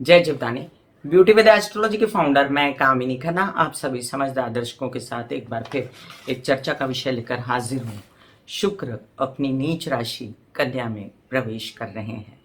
जय Jivdani. Beauty with astrology के founder मैं कामिनी खन्ना आप सभी समझदार दर्शकों के साथ एक बार फिर एक चर्चा का विषय लेकर हाजिर हूँ। शुक्र अपनी नीच राशि कन्या में प्रवेश कर रहे हैं।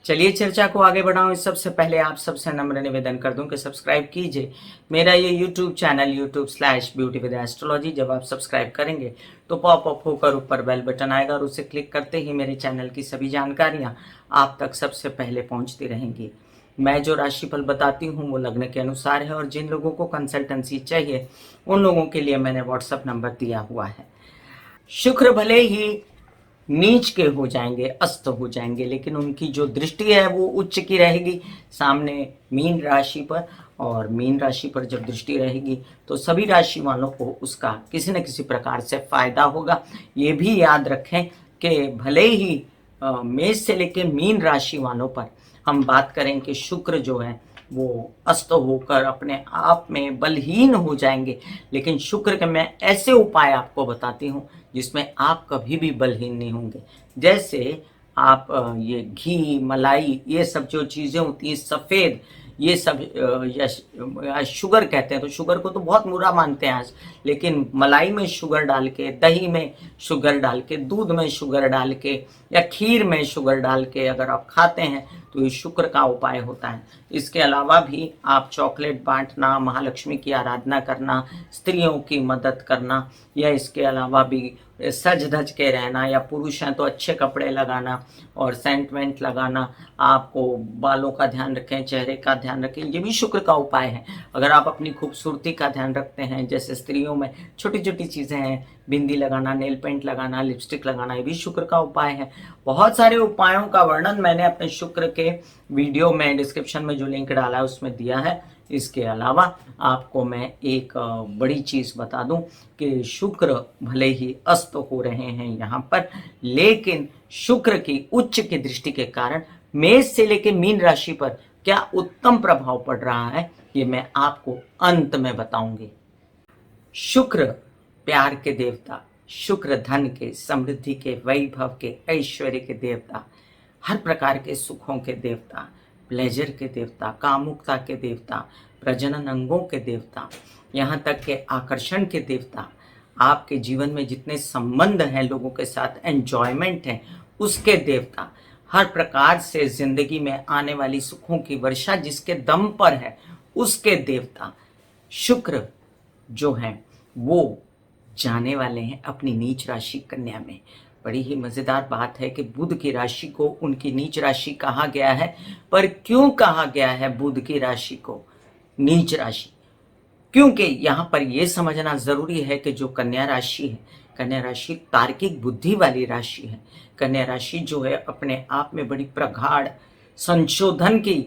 चलिए चर्चा को आगे बढ़ाऊं इस सबसे पहले आप सबसे नम्र निवेदन कर दूं कि सब्सक्राइब कीजिए मेरा ये यूट्यूब चैनल YouTube/ब्यूटी विद एस्ट्रोलॉजी। जब आप सब्सक्राइब करेंगे तो पॉपअप होकर ऊपर बेल बटन आएगा और उसे क्लिक करते ही मेरे चैनल की सभी जानकारियां आप तक सबसे पहले पहुंचती रहेंगी। मैं जो राशिफल बताती हूँ वो लग्न के अनुसार है और जिन लोगों को कंसल्टेंसी चाहिए उन लोगों के लिए मैंने व्हाट्सएप नंबर दिया हुआ है। शुक्र भले ही नीच के हो जाएंगे, अस्त हो जाएंगे, लेकिन उनकी जो दृष्टि है वो उच्च की रहेगी सामने मीन राशि पर। और मीन राशि पर जब दृष्टि रहेगी तो सभी राशि वालों को उसका किसी न किसी प्रकार से फायदा होगा। ये भी याद रखें कि भले ही मेष से लेकर मीन राशि वालों पर हम बात करें कि शुक्र जो है वो अस्त होकर अपने आप में बलहीन हो जाएंगे, लेकिन शुक्र के मैं ऐसे उपाय आपको बताती हूँ जिसमें आप कभी भी बलहीन नहीं होंगे। जैसे आप ये घी मलाई ये सब जो चीज़ें होती हैं सफ़ेद, ये सब या शुगर कहते हैं, तो शुगर को तो बहुत बुरा मानते हैं आज, लेकिन मलाई में शुगर डाल के, दही में शुगर डाल के, दूध में शुगर डाल के या खीर में शुगर डाल के अगर आप खाते हैं तो ये शुक्र का उपाय होता है। इसके अलावा भी आप चॉकलेट बांटना, महालक्ष्मी की आराधना करना, स्त्रियों की मदद करना, या इसके अलावा भी सज धज के रहना, या पुरुष हैं तो अच्छे कपड़े लगाना और सेंटमेंट लगाना, आपको बालों का ध्यान रखें, चेहरे का ध्यान रखें, ये भी शुक्र का उपाय है। अगर आप अपनी खूबसूरती का ध्यान रखते हैं, जैसे स्त्रियों में छोटी छोटी चीज़ें हैं, बिंदी लगाना, नेल पेंट लगाना, लिपस्टिक लगाना, ये भी शुक्र का उपाय है। बहुत सारे उपायों का वर्णन मैंने अपने शुक्र के वीडियो में डिस्क्रिप्शन में जो लिंक डाला है उसमें दिया है। इसके अलावा आपको मैं एक बड़ी चीज़ बता दूं कि शुक्र भले ही अस्त हो रहे हैं यहाँ पर, लेकिन शुक्र की उच्च की दृष्टि के कारण मेष से लेकर मीन राशि पर क्या उत्तम प्रभाव पड़ रहा है ये मैं आपको अंत में बताऊंगी। शुक्र प्यार के देवता, शुक्र धन के, समृद्धि के, वैभव के, ऐश्वर्य के देवता, हर प्रकार के सुखों के देवता, प्लेजर के देवता, कामुकता के देवता, प्रजनन अंगों के देवता, यहाँ तक के आकर्षण के देवता, आपके जीवन में जितने संबंध हैं लोगों के साथ, एंजॉयमेंट है उसके देवता, हर प्रकार से जिंदगी में आने वाली सुखों की वर्षा जिसके दम पर है उसके देवता शुक्र जो हैं वो जाने वाले हैं अपनी नीच राशि कन्या में। बड़ी ही मज़ेदार बात है कि बुध की राशि को उनकी नीच राशि कहा गया है, पर क्यों कहा गया है बुध की राशि को नीच राशि? क्योंकि यहाँ पर यह समझना ज़रूरी है कि जो कन्या राशि है, कन्या राशि तार्किक बुद्धि वाली राशि है। कन्या राशि जो है अपने आप में बड़ी प्रगाढ़ संशोधन की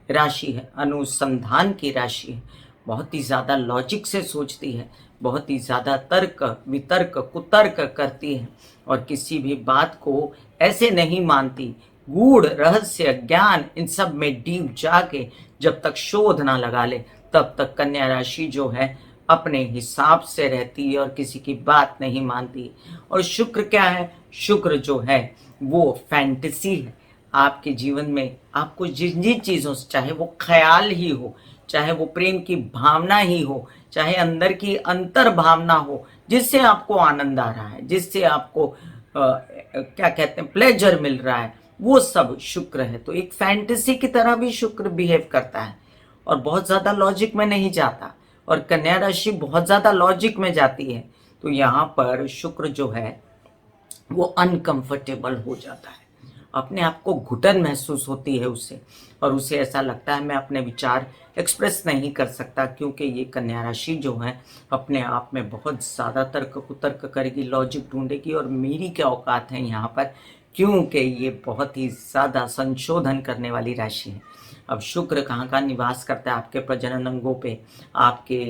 राशि है, अनुसंधान की राशि है, बहुत ही ज़्यादा लॉजिक से सोचती है, बहुत ही ज़्यादा तर्क वितर्क कुतर्क करती है और किसी भी बात को ऐसे नहीं मानती। गूढ़ रहस्य ज्ञान इन सब में डीप जाके जब तक शोध ना लगा ले तब तक कन्या राशि जो है अपने हिसाब से रहती है और किसी की बात नहीं मानती। और शुक्र क्या है? शुक्र जो है वो फैंटेसी है। आपके जीवन में आपको जिन जिन चीज़ों से, चाहे वो ख्याल ही हो, चाहे वो प्रेम की भावना ही हो, चाहे अंदर की अंतर भावना हो, जिससे आपको आनंद आ रहा है, जिससे आपको क्या कहते हैं प्लेजर मिल रहा है, वो सब शुक्र है। तो एक फैंटेसी की तरह भी शुक्र बिहेव करता है और बहुत ज़्यादा लॉजिक में नहीं जाता, और कन्या राशि बहुत ज़्यादा लॉजिक में जाती है। तो यहाँ पर शुक्र जो है वो अनकंफर्टेबल हो जाता है, अपने आप को घुटन महसूस होती है उसे, और उसे ऐसा लगता है मैं अपने विचार एक्सप्रेस नहीं कर सकता, क्योंकि ये कन्या राशि जो है अपने आप में बहुत ज़्यादा तर्क कुतर्क करेगी, लॉजिक ढूंढेगी, और मेरी क्या औकात है यहाँ पर, क्योंकि ये बहुत ही ज़्यादा संशोधन करने वाली राशि है। अब शुक्र कहाँ का निवास करता है? आपके प्रजनन अंगों पे, आपके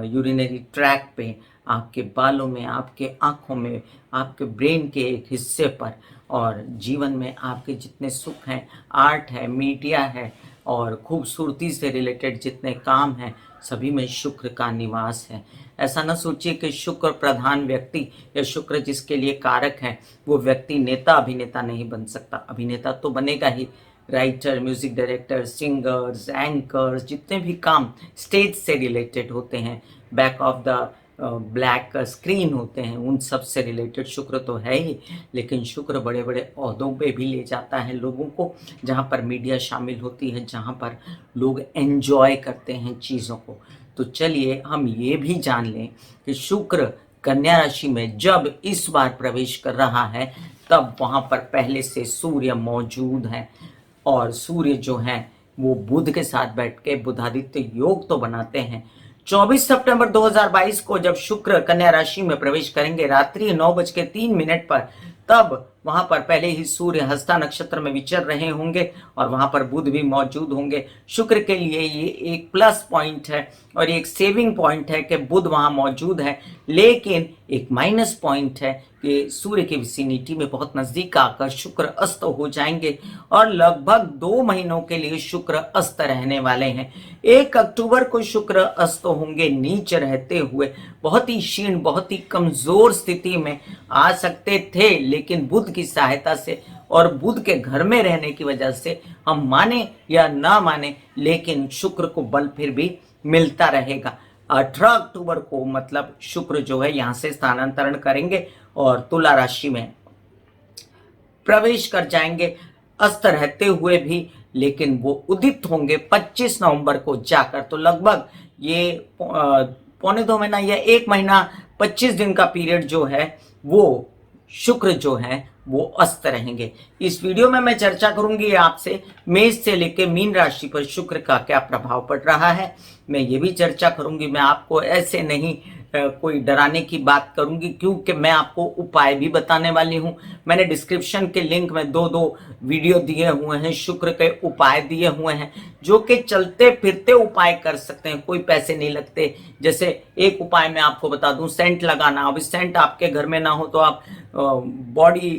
यूरिनरी ट्रैक पे, आपके बालों में, आपके आँखों में, आपके ब्रेन के एक हिस्से पर, और जीवन में आपके जितने सुख हैं, आर्ट है, मीडिया है और खूबसूरती से रिलेटेड जितने काम हैं, सभी में शुक्र का निवास है। ऐसा न सोचिए कि शुक्र प्रधान व्यक्ति या शुक्र जिसके लिए कारक है वो व्यक्ति नेता अभिनेता नहीं बन सकता। अभिनेता तो बनेगा ही, writer, music director, singers, anchors, जितने भी काम स्टेज से रिलेटेड होते हैं, back of the black screen होते हैं, उन सब से रिलेटेड शुक्र तो है ही, लेकिन शुक्र बड़े बड़े ओहदों पे भी ले जाता है लोगों को, जहाँ पर मीडिया शामिल होती है, जहाँ पर लोग एंजॉय करते हैं चीज़ों को। तो चलिए हम ये भी जान लें कि शुक्र कन्या राशि में जब इस बार प्रवेश कर रहा है, तब वहाँ पर पहले से सूर्य मौजूद है, और सूर्य जो है वो बुध के साथ बैठ के बुधादित्य योग तो बनाते हैं। 24 सितंबर 2022 को जब शुक्र कन्या राशि में प्रवेश करेंगे रात्रि 9:03 पर, तब वहां पर पहले ही सूर्य हस्ता नक्षत्र में विचर रहे होंगे और वहां पर बुध भी मौजूद होंगे। शुक्र के लिए ये एक प्लस पॉइंट है और एक सेविंग पॉइंट है कि बुध वहां मौजूद है, लेकिन एक माइनस पॉइंट है कि सूर्य की विसिनिटी में बहुत नजदीक आकर शुक्र अस्त हो जाएंगे और लगभग 2 महीनों के लिए शुक्र अस्त रहने वाले हैं। 1 अक्टूबर को शुक्र अस्त होंगे नीच रहते हुए, बहुत ही क्षीण, बहुत ही कमजोर स्थिति में आ सकते थे, लेकिन बुध की सहायता से और बुध के घर में रहने की वजह से, हम माने या ना माने, लेकिन शुक्र को बल फिर भी मिलता रहेगा। 18 अक्टूबर को मतलब शुक्र जो है यहां से स्थानांतरण करेंगे और तुला राशि में प्रवेश कर जाएंगे, अस्त रहते हुए भी, लेकिन वो उदित होंगे 25 नवंबर को जाकर। तो लगभग ये 1.25 महीना या 1 महीना 25 दिन का पीरियड जो है वो शुक्र जो है वो अस्त रहेंगे। इस वीडियो में मैं चर्चा करूंगी आपसे मेष से लेकर मीन राशि पर शुक्र का क्या प्रभाव पड़ रहा है। मैं ये भी चर्चा करूंगी, मैं आपको ऐसे नहीं कोई डराने की बात करूंगी, क्योंकि मैं आपको उपाय भी बताने वाली हूं। मैंने डिस्क्रिप्शन के लिंक में 2 वीडियो दिए हुए हैं, शुक्र के उपाय दिए हुए हैं, जो कि चलते फिरते उपाय कर सकते हैं, कोई पैसे नहीं लगते। जैसे एक उपाय मैं आपको बता दूं, सेंट लगाना। अब सेंट आपके घर में ना हो तो आप बॉडी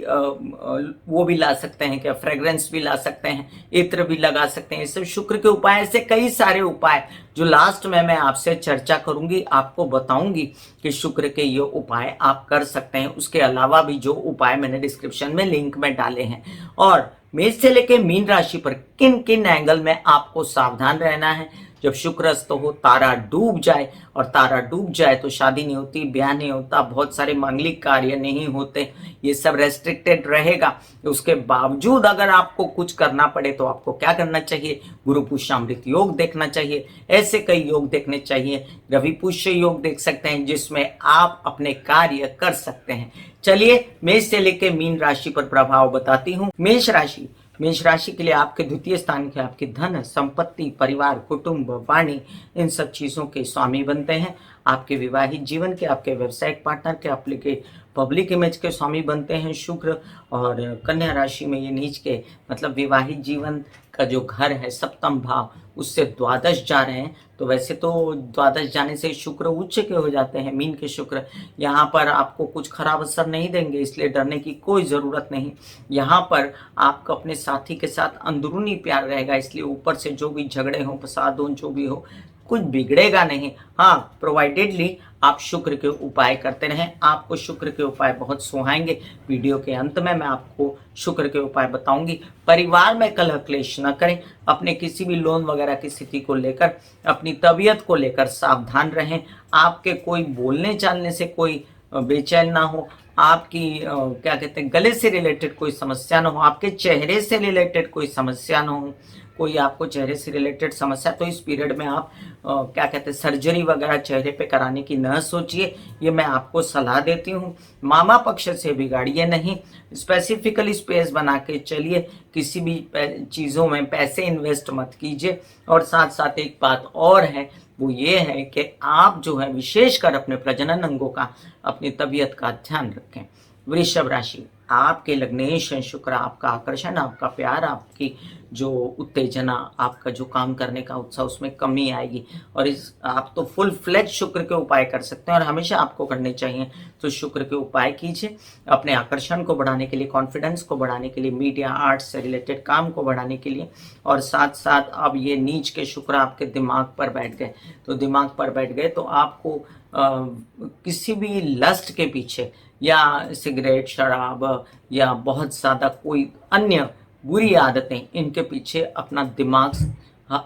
वो भी ला सकते हैं, क्या फ्रेग्रेंस भी ला सकते हैं, इत्र भी लगा सकते हैं। ये सब शुक्र के उपाय, ऐसे कई सारे उपाय जो लास्ट में मैं आपसे चर्चा करूंगी, आपको बताऊंगी कि शुक्र के ये उपाय आप कर सकते हैं। उसके अलावा भी जो उपाय मैंने डिस्क्रिप्शन में लिंक में डाले हैं। और मेष से लेकर मीन राशि पर किन किन एंगल में आपको सावधान रहना है। जब शुक्र अस्त हो, तारा डूब जाए, और तारा डूब जाए तो शादी नहीं होती, ब्याह नहीं होता, बहुत सारे मांगलिक कार्य नहीं होते, ये सब रेस्ट्रिक्टेड रहेगा। उसके बावजूद अगर आपको कुछ करना पड़े तो आपको क्या करना चाहिए? गुरु पुष्यामृत योग देखना चाहिए, ऐसे कई योग देखने चाहिए। रवि पुष्य योग देख सकते हैं, जिसमें आप अपने कार्य कर सकते हैं। चलिए मेष से लेकर मीन राशि पर प्रभाव बताती हूँ। मेष राशि के लिए आपके द्वितीय स्थान के आपके धन, संपत्ति, परिवार, कुटुंब, वाणी, इन सब चीजों के स्वामी बनते हैं। आपके विवाहित जीवन के, आपके व्यवसायिक पार्टनर के, आपके पब्लिक इमेज के स्वामी बनते हैं शुक्र। और कन्या राशि में ये नीच के मतलब विवाहित जीवन का जो घर है, सप्तम भाव, उससे द्वादश जा रहे हैं। तो वैसे तो द्वादश जाने से शुक्र उच्च के हो जाते हैं, मीन के शुक्र यहाँ पर आपको कुछ खराब असर नहीं देंगे, इसलिए डरने की कोई ज़रूरत नहीं। यहाँ पर आपका अपने साथी के साथ अंदरूनी प्यार रहेगा, इसलिए ऊपर से जो भी झगड़े हों, फसाद हो, जो भी हो, कुछ बिगड़ेगा नहीं। हाँ, प्रोवाइडेडली आप शुक्र के उपाय करते रहें, आपको शुक्र के उपाय बहुत सुहाएंगे। वीडियो के अंत में मैं आपको शुक्र के उपाय बताऊंगी। परिवार में कलह क्लेश न करें, अपने किसी भी लोन वगैरह की स्थिति को लेकर, अपनी तबीयत को लेकर सावधान रहें। आपके कोई बोलने चालने से कोई बेचैन ना हो, आपकी क्या कहते हैं, गले से रिलेटेड कोई समस्या ना हो, आपके चेहरे से रिलेटेड कोई समस्या ना हो, कोई आपको चेहरे से रिलेटेड समस्या, तो इस पीरियड में आप क्या कहते हैं, सर्जरी वगैरह चेहरे पे कराने की न सोचिए, ये मैं आपको सलाह देती हूँ। मामा पक्ष से बिगाड़िए नहीं, स्पेसिफिकली स्पेस बना के चलिए, किसी भी चीज़ों में पैसे इन्वेस्ट मत कीजिए। और साथ साथ एक बात और है, वो ये है कि आप जो है विशेषकर अपने प्रजनन अंगों का, अपनी तबीयत का ध्यान रखें। वृषभ राशि, आपके लग्नेश हैं शुक्र, आपका आकर्षण, आपका प्यार, आपकी जो उत्तेजना, आपका जो काम करने का उत्साह, उसमें कमी आएगी। और इस आप तो फुल फ्लेज शुक्र के उपाय कर सकते हैं, और हमेशा आपको करने चाहिए। तो शुक्र के उपाय कीजिए अपने आकर्षण को बढ़ाने के लिए, कॉन्फिडेंस को बढ़ाने के लिए, मीडिया आर्ट्स से रिलेटेड काम को बढ़ाने के लिए। और साथ साथ अब ये नीच के शुक्र आपके दिमाग पर बैठ गए, तो दिमाग पर बैठ गए तो आपको किसी भी लस्ट के पीछे, या सिगरेट, शराब, या बहुत ज़्यादा कोई अन्य बुरी आदतें, इनके पीछे अपना दिमाग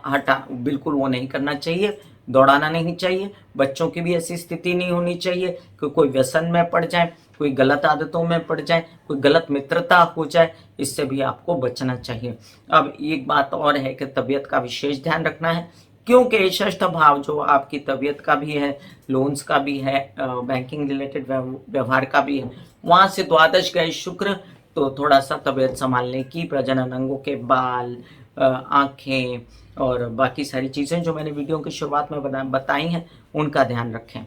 हटा बिल्कुल वो नहीं करना चाहिए, दौड़ाना नहीं चाहिए। बच्चों की भी ऐसी स्थिति नहीं होनी चाहिए कि कोई व्यसन में पड़ जाए, कोई गलत आदतों में पड़ जाए, कोई गलत मित्रता हो जाए, इससे भी आपको बचना चाहिए। अब एक बात और है कि तबीयत का विशेष ध्यान रखना है, क्योंकि षष्ठ भाव जो आपकी तबीयत का भी है, लोन्स का भी है, बैंकिंग रिलेटेड व्यवहार का भी है, वहां से द्वादश गए शुक्र, तो थोड़ा सा तबीयत संभालने की, प्रजनन अंगों के बाल, आंखें और बाकी सारी चीजें जो मैंने वीडियो की शुरुआत में बताई हैं, उनका ध्यान रखें।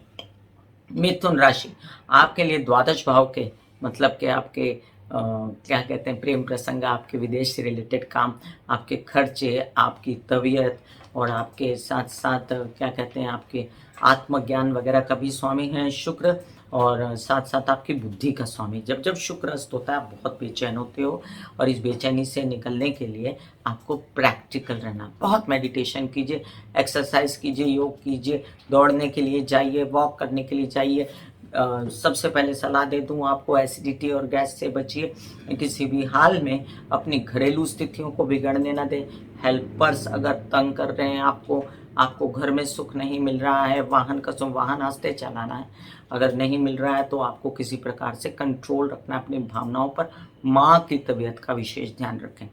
मिथुन राशि, आपके लिए द्वादश भाव के मतलब कि आपके क्या कहते हैं, प्रेम प्रसंग, आपके विदेश से रिलेटेड काम, आपके खर्चे, आपकी तबीयत और आपके साथ साथ क्या कहते हैं, आपके आत्मज्ञान वगैरह का भी स्वामी है शुक्र, और साथ साथ आपकी बुद्धि का स्वामी। जब जब शुक्र अस्त होता है आप बहुत बेचैन होते हो, और इस बेचैनी से निकलने के लिए आपको प्रैक्टिकल रहना, बहुत मेडिटेशन कीजिए, एक्सरसाइज कीजिए, योग कीजिए, दौड़ने के लिए जाइए, वॉक करने के लिए जाइए। सबसे पहले सलाह दे दूं आपको, एसिडिटी और गैस से बचिए। किसी भी हाल में अपनी घरेलू स्थितियों को बिगड़ने ना दें। हेल्पर्स अगर तंग कर रहे हैं आपको, आपको घर में सुख नहीं मिल रहा है, वाहन आस्ते चलाना है, अगर नहीं मिल रहा है तो आपको किसी प्रकार से कंट्रोल रखना है अपनी भावनाओं पर। माँ की तबीयत का विशेष ध्यान रखें।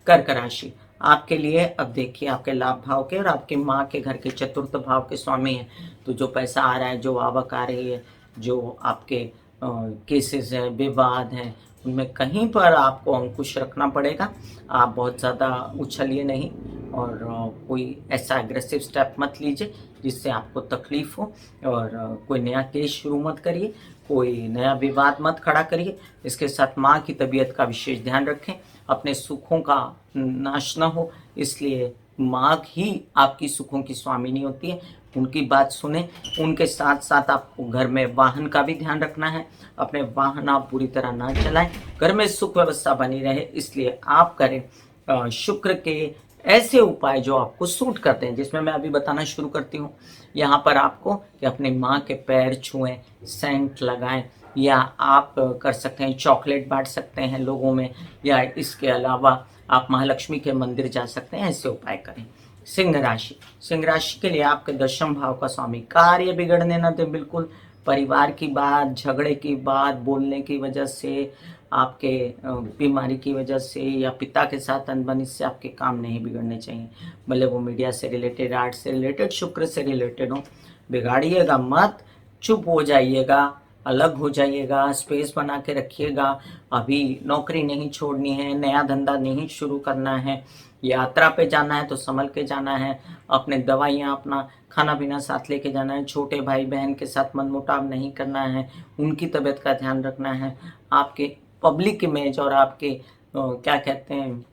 कर्क राशि, आपके लिए अब देखिए, आपके लाभ भाव के और आपके माँ के घर के चतुर्थ भाव के स्वामी हैं, तो जो पैसा आ रहा है, जो आवक आ रही है, जो आपके केसेस है, विवाद हैं, उनमें कहीं पर आपको अंकुश रखना पड़ेगा। आप बहुत ज़्यादा उछलिए नहीं, और कोई ऐसा एग्रेसिव स्टेप मत लीजिए जिससे आपको तकलीफ हो, और कोई नया केस शुरू मत करिए, कोई नया विवाद मत खड़ा करिए। इसके साथ माँ की तबीयत का विशेष ध्यान रखें, अपने सुखों का नाश न हो, इसलिए माँ ही आपकी सुखों की स्वामिनी होती है, उनकी बात सुने। उनके साथ साथ आपको घर में वाहन का भी ध्यान रखना है, अपने वाहन आप पूरी तरह ना चलाएं, घर में सुख व्यवस्था बनी रहे, इसलिए आप करें शुक्र के ऐसे उपाय जो आपको सूट करते हैं, जिसमें मैं अभी बताना शुरू करती हूँ। यहाँ पर आपको कि अपने माँ के पैर छुएं, सेंट लगाएं, या आप कर सकते हैं चॉकलेट बांट सकते हैं लोगों में, या इसके अलावा आप महालक्ष्मी के मंदिर जा सकते हैं, ऐसे उपाय करें। सिंह राशि, सिंह राशि के लिए आपके दशम भाव का स्वामी, कार्य बिगड़ने न दे बिल्कुल। परिवार की बात, झगड़े की बात, बोलने की वजह से, आपके बीमारी की वजह से, या पिता के साथ अनबन, इससे आपके काम नहीं बिगड़ने चाहिए, भले वो मीडिया से रिलेटेड, आर्ट से रिलेटेड, शुक्र से रिलेटेड हो। बिगाड़िएगा मत, चुप हो जाइएगा, अलग हो जाइएगा, स्पेस बना के रखिएगा। अभी नौकरी नहीं छोड़नी है, नया धंधा नहीं शुरू करना है, यात्रा पे जाना है तो संभल के जाना है, अपने दवाइयाँ, अपना खाना पीना साथ लेके जाना है, छोटे भाई बहन के साथ मनमुटाव नहीं करना है, उनकी तबीयत का ध्यान रखना है। आपके पब्लिक इमेज और आपके क्या कहते हैं,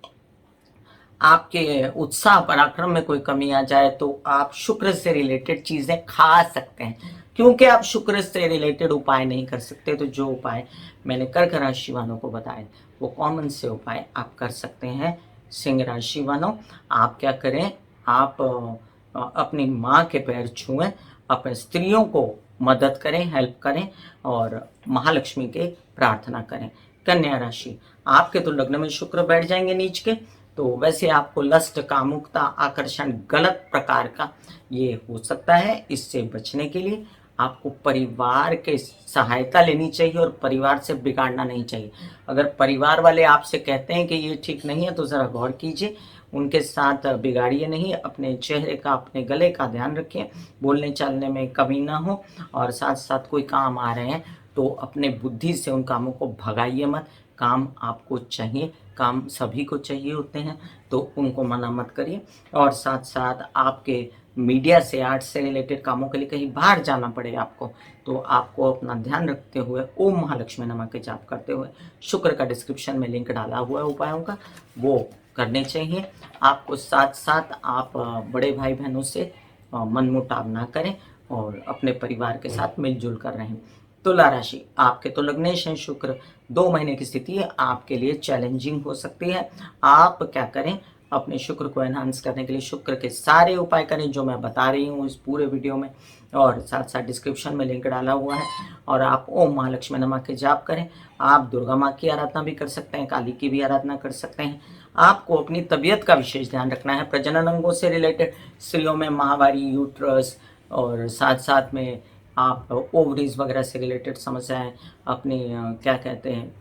आपके उत्साह पराक्रम में कोई कमी आ जाए तो आप शुक्र से रिलेटेड चीजें खा सकते हैं। क्योंकि आप शुक्र से रिलेटेड उपाय नहीं कर सकते, तो जो उपाय मैंने कर्क राशि वालों को बताए वो कॉमन से उपाय आप कर सकते हैं। सिंह राशि वालों, आप क्या करें, आप अपनी माँ के पैर छुएं, अपने स्त्रियों को मदद करें, हेल्प करें, और महालक्ष्मी के प्रार्थना करें। कन्या राशि, आपके तो लग्न में शुक्र बैठ जाएंगे नीच के, तो वैसे आपको लस्ट, कामुकता, आकर्षण गलत प्रकार का ये हो सकता है। इससे बचने के लिए आपको परिवार के सहायता लेनी चाहिए, और परिवार से बिगाड़ना नहीं चाहिए। अगर परिवार वाले आपसे कहते हैं कि ये ठीक नहीं है तो ज़रा गौर कीजिए, उनके साथ बिगाड़िए नहीं, अपने चेहरे का, अपने गले का ध्यान रखें, बोलने चालने में कमी ना हो, और साथ साथ कोई काम आ रहे हैं तो अपने बुद्धि से उन कामों को भगाइए मत। काम आपको चाहिए, काम सभी को चाहिए होते हैं, तो उनको मना मत करिए। और साथ साथ आपके मीडिया से, आर्ट से रिलेटेड कामों के लिए कहीं बाहर जाना पड़े आपको, तो आपको अपना ध्यान रखते हुए ओम महालक्ष्मी नमः के जाप करते हुए, शुक्र का डिस्क्रिप्शन में लिंक डाला हुआ है उपायों का, वो करने चाहिए आपको। साथ साथ आप बड़े भाई बहनों से मनमुटाव ना करें, और अपने परिवार के साथ मिलजुल कर रहें। तुला राशि, आपके तो लग्नेश हैं शुक्र, 2 महीने की स्थिति है आपके लिए चैलेंजिंग हो सकती है। आप क्या करें, अपने शुक्र को एनहांस करने के लिए शुक्र के सारे उपाय करें जो मैं बता रही हूँ इस पूरे वीडियो में, और साथ साथ डिस्क्रिप्शन में लिंक डाला हुआ है। और आप ओम महालक्ष्मी नमः के जाप करें। आप दुर्गा माँ की आराधना भी कर सकते हैं, काली की भी आराधना कर सकते हैं। आपको अपनी तबीयत का विशेष ध्यान रखना है। प्रजनन अंगों से रिलेटेड स्त्रियों में माहवारी, यूट्रस और साथ साथ में आप ओवरीज वगैरह से रिलेटेड समस्याएं, अपनी क्या कहते हैं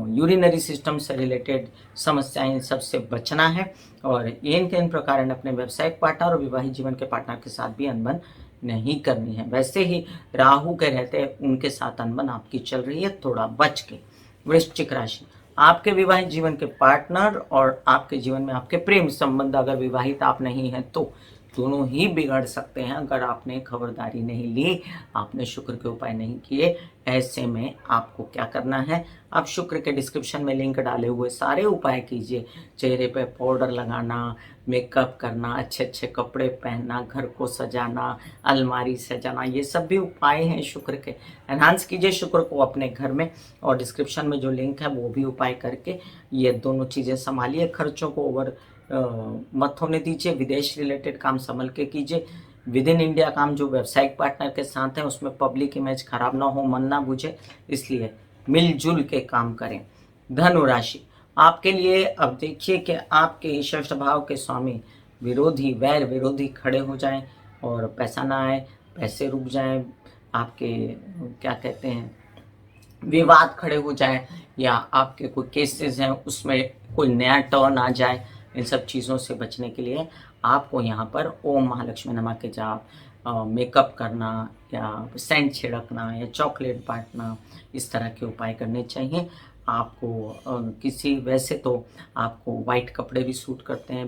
यूरिनरी सिस्टम से रिलेटेड समस्याएं, इन सबसे बचना है। और इन प्रकार अपने व्यावसायिक पार्टनर और विवाहित जीवन के पार्टनर के साथ भी अनबन नहीं करनी है। वैसे ही राहु के रहते उनके साथ अनबन आपकी चल रही है, थोड़ा बच के। वृश्चिक राशि, आपके विवाहित जीवन के पार्टनर और आपके जीवन में आपके प्रेम संबंध, अगर विवाहित आप नहीं हैं तो दोनों ही बिगड़ सकते हैं अगर आपने खबरदारी नहीं ली, आपने शुक्र के उपाय नहीं किए। ऐसे में आपको क्या करना है, आप शुक्र के डिस्क्रिप्शन में लिंक डाले हुए सारे उपाय कीजिए। चेहरे पे पाउडर लगाना, मेकअप करना, अच्छे अच्छे कपड़े पहनना, घर को सजाना, अलमारी सजाना, ये सब भी उपाय हैं शुक्र के। एनहांस कीजिए शुक्र को अपने घर में, और डिस्क्रिप्शन में जो लिंक है वो भी उपाय करके ये दोनों चीज़ें संभालिए। खर्चों को ओवर मत होने दीजिए। विदेश रिलेटेड काम संभल के कीजिए। विद इन इंडिया काम जो व्यावसायिक पार्टनर के साथ है उसमें पब्लिक इमेज खराब ना हो, मन ना बुझे, इसलिए मिलजुल के काम करें। धनु राशि, आपके लिए अब देखिए कि आपके षष्ठ भाव के स्वामी विरोधी, वैर विरोधी खड़े हो जाएं और पैसा ना आए, पैसे रुक जाएं, आपके क्या कहते हैं विवाद खड़े हो जाए, या आपके कोई केसेस हैं उसमें कोई नया टर्न आ जाए। इन सब चीज़ों से बचने के लिए आपको यहाँ पर ओम महालक्ष्मी नमः के जाप, मेकअप करना या सेंट छिड़कना या चॉकलेट बांटना, इस तरह के उपाय करने चाहिए। आपको किसी, वैसे तो आपको वाइट कपड़े भी सूट करते हैं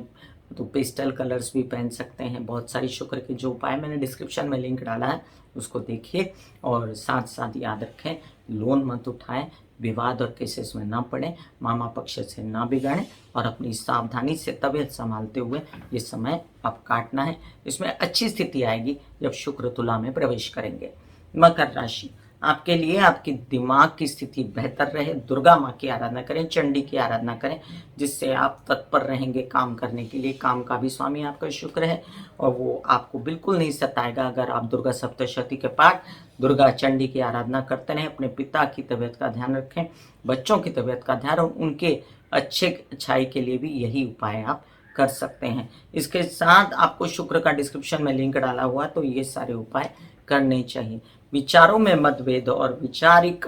तो पेस्टल कलर्स भी पहन सकते हैं। बहुत सारी शुक्र के जो उपाय मैंने डिस्क्रिप्शन में लिंक डाला है उसको देखिए, और साथ साथ याद रखें लोन मत उठाएं, विवाद और केसेस में ना पड़े, मामा पक्ष से ना बिगड़ें, और अपनी सावधानी से तबीयत संभालते हुए ये समय अब काटना है। इसमें अच्छी स्थिति आएगी जब शुक्र तुला में प्रवेश करेंगे। मकर राशि, आपके लिए आपकी दिमाग की स्थिति बेहतर रहे, दुर्गा माँ की आराधना करें, चंडी की आराधना करें, जिससे आप तत्पर रहेंगे काम करने के लिए। काम का भी स्वामी आपका शुक्र है और वो आपको बिल्कुल नहीं सताएगा अगर आप दुर्गा सप्तशती के पाठ, दुर्गा चंडी की आराधना करते रहें। अपने पिता की तबीयत का ध्यान रखें, बच्चों की तबीयत का ध्यान, और उनके अच्छाई के लिए भी यही उपाय आप कर सकते हैं। इसके साथ आपको शुक्र का डिस्क्रिप्शन में लिंक डाला हुआ, तो ये सारे उपाय करने चाहिए। विचारों में मतभेद और वैचारिक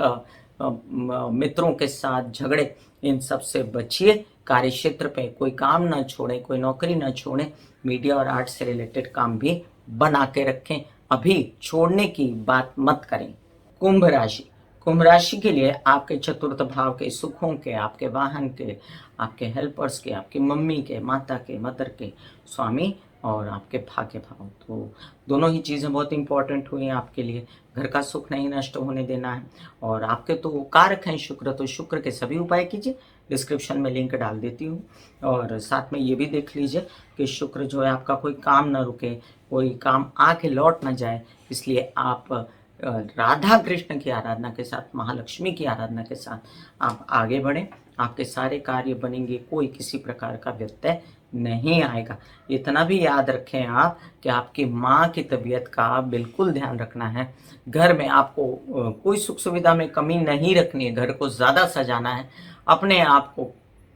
मित्रों के साथ झगड़े, इन सब से बचिए। कार्य क्षेत्र पे कोई काम ना छोड़ें, कोई नौकरी ना छोड़ें। मीडिया और आर्ट से रिलेटेड काम भी बना के रखें, अभी छोड़ने की बात मत करें। कुंभ राशि, कुंभ राशि के लिए आपके चतुर्थ भाव के सुखों के, आपके वाहन के, आपके हेल्पर्स के, आपकी मम्मी के, माता के, मदर के स्वामी और आपके भाग्य भाव, तो दोनों ही चीज़ें बहुत इंपॉर्टेंट हुई हैं आपके लिए। घर का सुख नहीं नष्ट होने देना है, और आपके तो कारक हैं शुक्र, तो शुक्र के सभी उपाय कीजिए। डिस्क्रिप्शन में लिंक डाल देती हूँ, और साथ में ये भी देख लीजिए कि शुक्र जो है आपका कोई काम ना रुके, कोई काम आके लौट ना जाए, इसलिए आप राधा कृष्ण की आराधना के साथ, महालक्ष्मी की आराधना के साथ आप आगे बढ़ें। आपके सारे कार्य बनेंगे, कोई किसी प्रकार का व्यत्यय नहीं आएगा। इतना भी याद रखें आप कि आपकी माँ की तबीयत का बिल्कुल ध्यान रखना है। घर में आपको कोई सुख सुविधा में कमी नहीं रखनी है, घर को ज़्यादा सजाना है, अपने आप को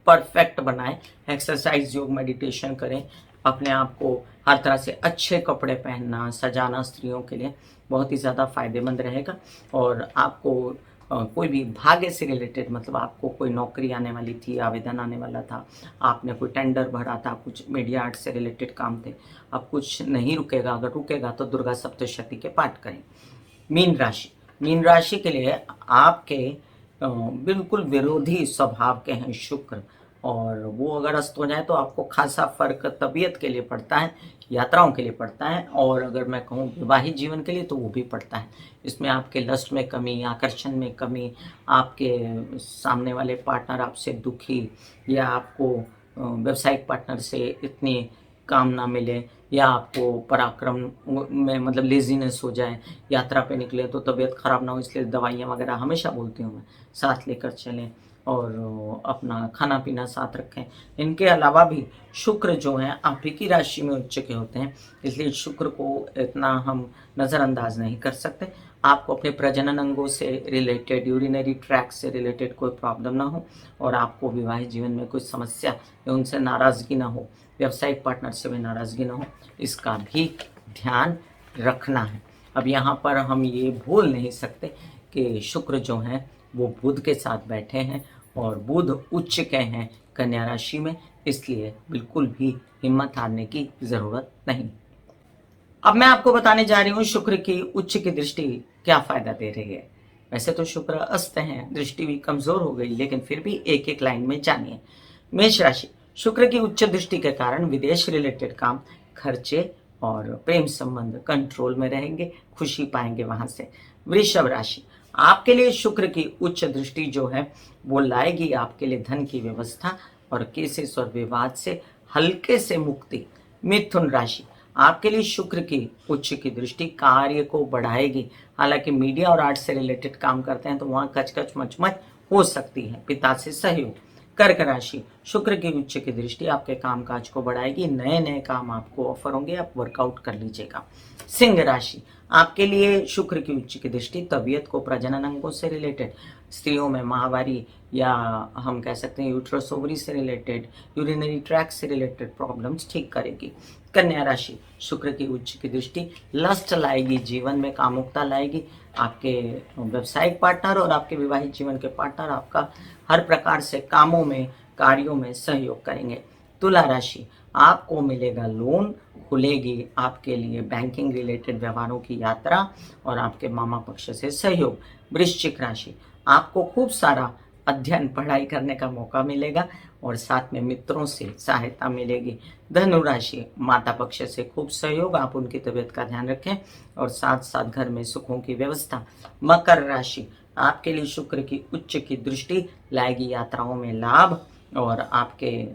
परफेक्ट बनाएं, एक्सरसाइज, योग, मेडिटेशन करें, अपने आप को हर तरह से अच्छे कपड़े पहनना, सजाना स्त्रियों के लिए बहुत ही ज़्यादा फायदेमंद रहेगा। और आपको कोई भी भाग्य से रिलेटेड, मतलब आपको कोई नौकरी आने वाली थी, आवेदन आने वाला था, आपने कोई टेंडर भरा था, कुछ मीडिया आर्ट से रिलेटेड काम थे, अब कुछ नहीं रुकेगा, अगर रुकेगा तो दुर्गा सप्तशती के पाठ करें। मीन राशि, मीन राशि के लिए आपके बिल्कुल विरोधी स्वभाव के हैं शुक्र, और वो अगर अस्त हो जाए तो आपको खासा फर्क तबीयत के लिए पड़ता है, यात्राओं के लिए पड़ता है, और अगर मैं कहूँ विवाहित जीवन के लिए तो वो भी पड़ता है। इसमें आपके लस्ट में कमी, आकर्षण में कमी, आपके सामने वाले पार्टनर आपसे दुखी, या आपको व्यावसायिक पार्टनर से इतनी काम ना मिले, या आपको पराक्रम में मतलब लेजीनेस हो जाए, यात्रा पे निकले तो तबीयत खराब ना हो, इसलिए दवाइयाँ वगैरह हमेशा बोलती हूँ मैं साथ लेकर चलें, और अपना खाना पीना साथ रखें। इनके अलावा भी शुक्र जो हैं आप ही की राशि में उच्च के होते हैं, इसलिए शुक्र को इतना हम नज़रअंदाज नहीं कर सकते। आपको अपने प्रजनन अंगों से रिलेटेड, यूरिनरी ट्रैक्ट से रिलेटेड कोई प्रॉब्लम ना हो और आपको विवाहित जीवन में कोई समस्या या उनसे नाराज़गी ना हो, व्यावसायिक पार्टनर से भी नाराज़गी ना हो, इसका भी ध्यान रखना है। अब यहाँ पर हम ये भूल नहीं सकते कि शुक्र जो हैं वो बुध के साथ बैठे हैं और बुध उच्च के हैं कन्या राशि में, इसलिए बिल्कुल भी हिम्मत हारने की ज़रूरत नहीं। अब मैं आपको बताने जा रही हूँ शुक्र की उच्च की दृष्टि क्या फायदा दे रही है। वैसे तो शुक्र अस्त हैं, दृष्टि भी कमजोर हो गई, लेकिन फिर भी एक एक लाइन में जानिए। मेष राशि, शुक्र की उच्च दृष्टि के कारण विदेश रिलेटेड काम, खर्चे और प्रेम संबंध कंट्रोल में रहेंगे, खुशी पाएंगे वहां से। वृषभ राशि, आपके लिए शुक्र की उच्च दृष्टि जो है वो लाएगी आपके लिए धन की व्यवस्था और केसेस और विवाद से हल्के से मुक्ति। मिथुन राशि, आपके लिए शुक्र की उच्च की दृष्टि कार्य को बढ़ाएगी। हालांकि मीडिया और आर्ट से रिलेटेड काम करते हैं तो वहां कचकच मचमच हो सकती है। पिता से सहयोग। कर्क राशि, शुक्र की उच्च की दृष्टि आपके कामकाज को बढ़ाएगी, नए नए काम आपको ऑफर होंगे, आप वर्कआउट कर लीजिएगा। सिंह राशि, आपके लिए शुक्र की उच्च की दृष्टि तबीयत को, प्रजनन अंगों से रिलेटेड, स्त्रियों में माहवारी या हम कह सकते हैं यूट्रस ओवरी से रिलेटेड, यूरिनरी ट्रैक्ट से रिलेटेड प्रॉब्लम्स ठीक करेगी। कन्या राशि, शुक्र की उच्च की दृष्टि लस्ट लाएगी, जीवन में कामुकता लाएगी। आपके व्यावसायिक पार्टनर और आपके विवाहित जीवन के पार्टनर आपका हर प्रकार से कामों में, कार्यों में सहयोग करेंगे। तुला राशि, आपको मिलेगा लोन, खुलेगी आपके लिए बैंकिंग रिलेटेड व्यवहारों की यात्रा और आपके मामा पक्ष से सहयोग। वृश्चिक राशि, आपको खूब सारा अध्ययन पढ़ाई करने का मौका मिलेगा और साथ में मित्रों से सहायता मिलेगी। धनु राशि, माता पक्ष से खूब सहयोग, आप उनकी तबीयत का ध्यान रखें और साथ साथ घर में सुखों की व्यवस्था। मकर राशि, आपके लिए शुक्र की उच्च की दृष्टि लाएगी यात्राओं में लाभ और आपके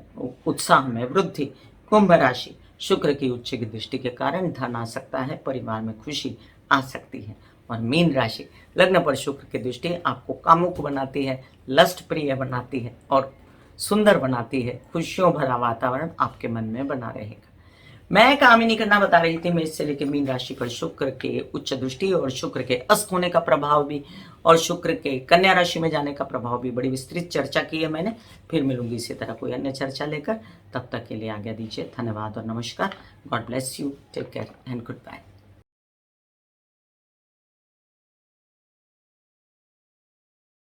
उत्साह में वृद्धि। कुंभ राशि, शुक्र की उच्च की दृष्टि के कारण धन आ सकता है, परिवार में खुशी आ सकती है। और मीन राशि, लग्न पर शुक्र की दृष्टि आपको कामुक बनाती है, लस्ट प्रिय बनाती है और सुंदर बनाती है। खुशियों भरा वातावरण आपके मन में बना रहेगा। मैं कामिनी खन्ना बता रही थी मेष से लेकर मीन राशि पर शुक्र के उच्च दृष्टि और शुक्र के अस्त होने का प्रभाव भी और शुक्र के कन्या राशि में जाने का प्रभाव भी बड़ी विस्तृत चर्चा की है मैंने। फिर मिलूंगी इसी तरह कोई अन्य चर्चा लेकर, तब तक के लिए आज्ञा दीजिए। धन्यवाद और नमस्कार। God bless you, take care and good bye.